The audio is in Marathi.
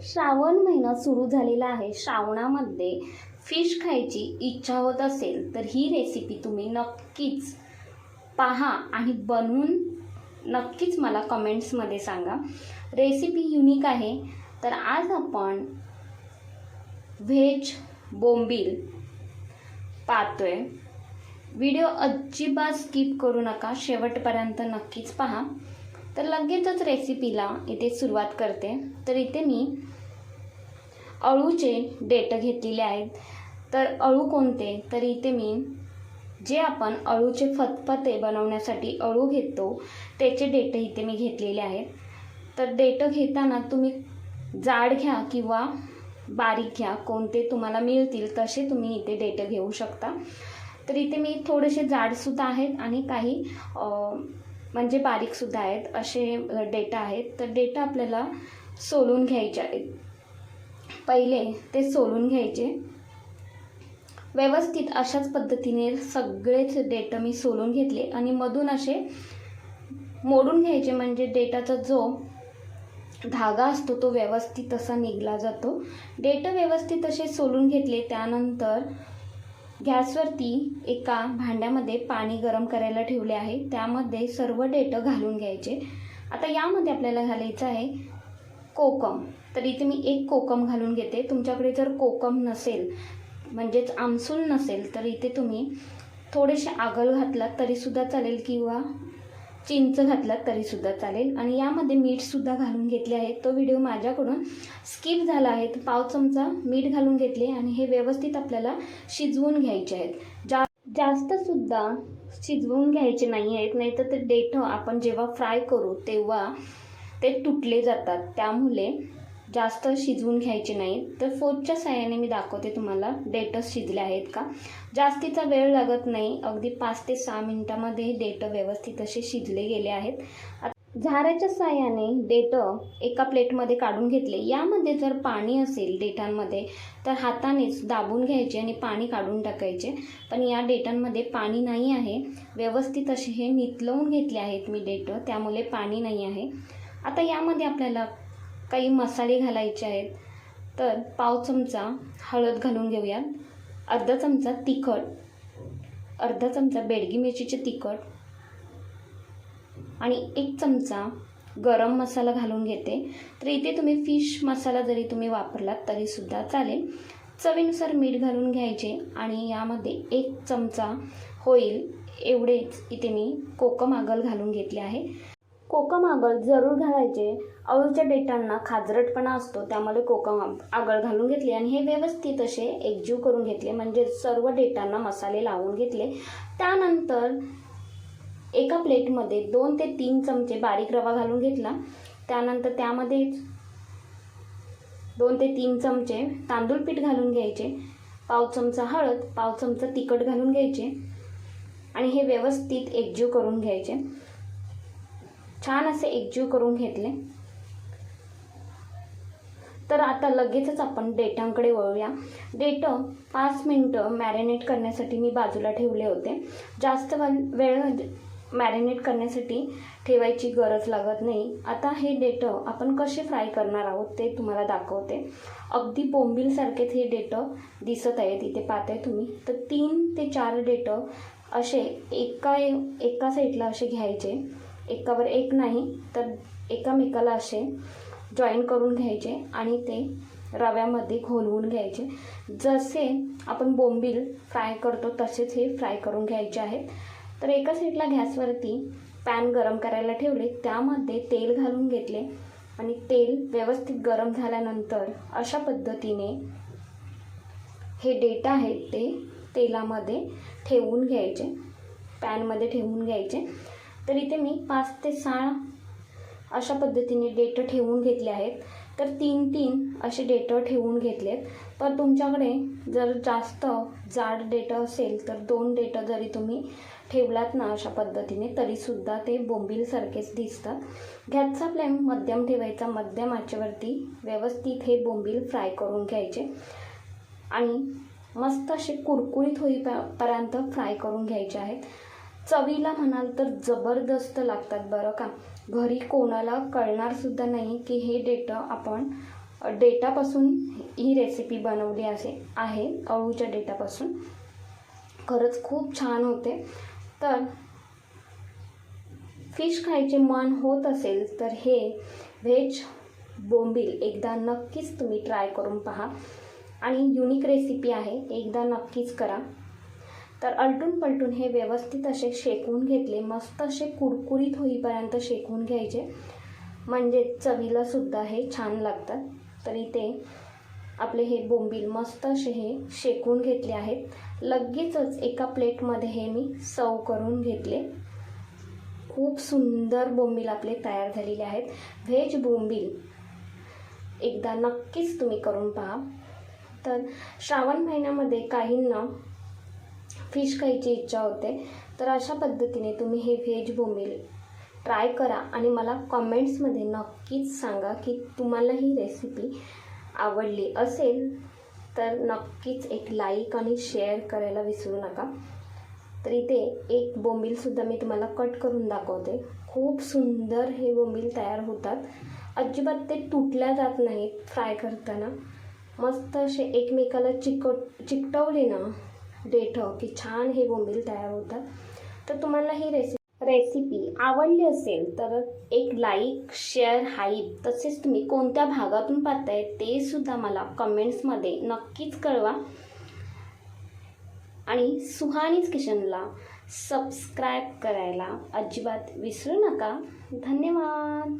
श्रावण महिना सुरू झालेला आहे. श्रावणामध्ये फिश खायची इच्छा होत असेल तर ही रेसिपी तुम्ही नक्कीच पहा आणि बनवून नक्कीच मला कमेंट्समध्ये सांगा. रेसिपी युनिक आहे. तर आज आपण व्हेज बोंबील पाहतोय. व्हिडिओ अजिबात स्किप करू नका, शेवटपर्यंत नक्कीच पहा. तर लगेचच रेसिपीला इथे सुरुवात करते. तर इथे मी अळूचे देठ घेतलेले आहेत. तर अळू कोणते, तर इथे मी जे आपण अळूचे फतफते बनवण्यासाठी अळू घेतो त्याचे देठ इथे मी घेतलेले आहेत. तर देठ घेताना तुम्ही जाड घ्या किंवा बारीक घ्या, कोणते तुम्हाला मिळतील तसे तुम्ही इथे देठ घेऊ शकता. तर इथे मी थोडेसे जाडसुद्धा आहेत आणि काही म्हणजे बारीकसुद्धा आहेत, असे देठ आहेत. तर देठ आपल्याला सोलून घ्यायचे आहेत. पहिले ते सोलून घ्यायचे व्यवस्थित. अशाच पद्धतीने सगळेच देठ मी सोलून घेतले आणि मधून असे मोडून घ्यायचे, म्हणजे देठाचा जो धागा असतो तो व्यवस्थित असा निघला जातो. देठ व्यवस्थित असे सोलून घेतले. त्यानंतर गॅसवरती एका भांड्यामध्ये पाणी गरम करायला ठेवले आहे. त्यामध्ये सर्व देठ घालून घ्यायचे. आता यामध्ये आपल्याला घालायचं आहे कोकम. तर इथे मी एक कोकम घालून घेते. तुमच्याकडे जर कोकम नसेल म्हणजेच आमसूल नसेल तर इथे तुम्ही थोडेसे आगळ घातलात तरीसुद्धा चालेल किंवा चिंच घातलात तरीसुद्धा चालेल. आणि यामध्ये मीठसुद्धा घालून घेतले आहे. तो व्हिडिओ माझ्याकडून स्किप झाला आहे. तर पाव चमचा मीठ घालून घेतले आणि हे व्यवस्थित आपल्याला शिजवून घ्यायचे आहेत. जास्तसुद्धा शिजवून घ्यायचे नाही आहेत, नाहीतर ते देठ आपण जेव्हा फ्राय करू तेव्हा ते तुटले जातात. त्यामुळे जास्त शिजवून घ्यायचे नाही. तर फोर्कच्या साहाय्याने मी दाखवते तुम्हाला देठ शिजले आहेत का. जास्तीचा वेळ लागत नाही, अगदी 5 ते 6 मिनिटांमध्ये देठ व्यवस्थित असे शिजले गेले आहेत. झाऱ्याच्या साहाय्याने देठ एका प्लेटमध्ये काढून घेतले. यामध्ये जर पाणी असेल देठांमध्ये तर हातानेच दाबून घ्यायचे आणि पाणी काढून टाकायचे. पण या देठांमध्ये पाणी नाही आहे. व्यवस्थित असे हे नितळवून घेतले आहेत मी देठ, त्यामुळे पाणी नाही आहे. आता यामध्ये आपल्याला काही मसाले घालायचे आहेत. तर पाव चमचा हळद घालून घेऊयात, अर्धा चमचा तिखट, अर्धा चमचा बेडगी मिरचीचे तिखट आणि 1 चमचा गरम मसाला घालून घेते. तर इथे तुम्ही फिश मसाला जरी तुम्ही वापरलात तरीसुद्धा चालेल. चवीनुसार मीठ घालून घ्यायचे आणि यामध्ये 1 चमचा होईल एवढेच इथे मी कोकम आगळ घालून घेतले आहे. कोकम आगळ जरूर घालायचे. अळूच्या देठांना खाजरटपणा असतो, त्यामुळे कोकम आगळ घालून घेतले आणि हे व्यवस्थित असे एकजीव करून घेतले, म्हणजे सर्व देठांना मसाले लावून घेतले. त्यानंतर एका प्लेटमध्ये 2 ते 3 चमचे बारीक रवा घालून घेतला. त्यानंतर त्यामध्ये 2 ते 3 चमचे तांदूळ पीठ घालून घ्यायचे. पाव चमचा हळद, पाव चमचा तिखट घालून घ्यायचे आणि हे व्यवस्थित एकजीव करून घ्यायचे. छान असे एकजीव करून घेतले. तर आता लगेचच आपण देठांकडे वळूया. देठ 5 मिनिटं मॅरिनेट करण्यासाठी मी बाजूला ठेवले होते. जास्त वेळ मॅरिनेट करण्यासाठी ठेवायची गरज लागत नाही. आता हे देठ आपण कसे फ्राय करणार आहोत ते तुम्हाला दाखवते. अगदी बोंबीलसारखेच हे देठ दिसत आहेत, इथे पाहताय तुम्ही. तर 3 ते 4 देठ असे एका साईडला असे घ्यायचे, एकावर एक नाही तर एकामेकाला असे जॉईन करून घ्यायचे आणि ते रव्यामध्ये घोलवून घ्यायचे. जसे आपण बोंबील फ्राय करतो तसेच हे फ्राय करून घ्यायचे आहेत. तर एका साईडला गॅसवरती पॅन गरम करायला ठेवले. त्यामध्ये तेल घालून घेतले आणि तेल व्यवस्थित गरम झाल्यानंतर अशा पद्धतीने हे देठ आहेत ते तेलामध्ये ठेवून घ्यायचे, पॅनमध्ये ठेवून घ्यायचे. तर इथे मी 5 ते 6 अशा पद्धतीने देठ ठेवून घेतले आहेत. तर 3-3 असे देठ ठेवून घेतलेत. तर तुमच्याकडे जर जास्त जाड देठ असेल तर 2 देठ जरी तुम्ही ठेवलात ना अशा पद्धतीने तरीसुद्धा ते बोंबीलसारखेच दिसतात. गॅसचा फ्लेम मध्यम ठेवायचा. मध्यम आचेवरती व्यवस्थित हे बोंबील फ्राय करून घ्यायचे आणि मस्त असे कुरकुरीत होईपर्यंत फ्राय करून घ्यायचे आहेत. चवीला म्हणाल तर जबरदस्त लागतात बरं का. घरी कोणाला कळणारसुद्धा नाही की हे देठ आपण डेटापासून ही रेसिपी बनवली आहे अळूच्या डेटापासून. खरंच खूप छान होते. तर फिश खायचे मन होत असेल तर हे व्हेज बोंबील एकदा नक्कीच तुम्ही ट्राय करून पहा. आणि युनिक रेसिपी आहे, एकदा नक्कीच करा. तर आलटून पलटून हे व्यवस्थित असे शेकून घेतले, मस्त असे कुरकुरीत होईपर्यंत शेकून घ्यायचे, म्हणजे चवीला सुद्धा हे छान लागतात. तर इथे आपले हे बोंबील मस्त असे हे शेकून घेतले आहेत. लगेचच एका प्लेटमध्ये हे मी सर्व करून घेतले. खूप सुंदर बोंबील आपले तयार झालेले आहेत. व्हेज बोंबील एकदा नक्कीच तुम्ही करून पहा. तर श्रावण महिन्यामध्ये काहींना फिश खायची इच्छा होते, तर अशा पद्धतीने तुम्ही हे व्हेज बोंबील ट्राय करा आणि मला कमेंट्समध्ये नक्कीच सांगा की तुम्हाला ही रेसिपी आवडली असेल तर नक्कीच एक लाईक आणि शेअर करायला विसरू नका. तर इथे एक बोंबीलसुद्धा मी तुम्हाला कट करून दाखवते. खूप सुंदर हे बोंबील तयार होतात. अजिबात ते तुटल्या जात नाहीत फ्राय करताना. मस्त असे एकमेकाला चिकटवले ना देठं की छान हे बोंबील तयार होतात. तर तुम्हाला ही रेसिपी आवडली असेल तर एक लाईक, शेअर, हाईप, तसेच तुम्ही कोणत्या भागातून पाहताय ते सुद्धा मला कमेंट्समध्ये नक्कीच कळवा. आणि सुहानीज किचनला सबस्क्राईब करायला अजिबात विसरू नका. धन्यवाद.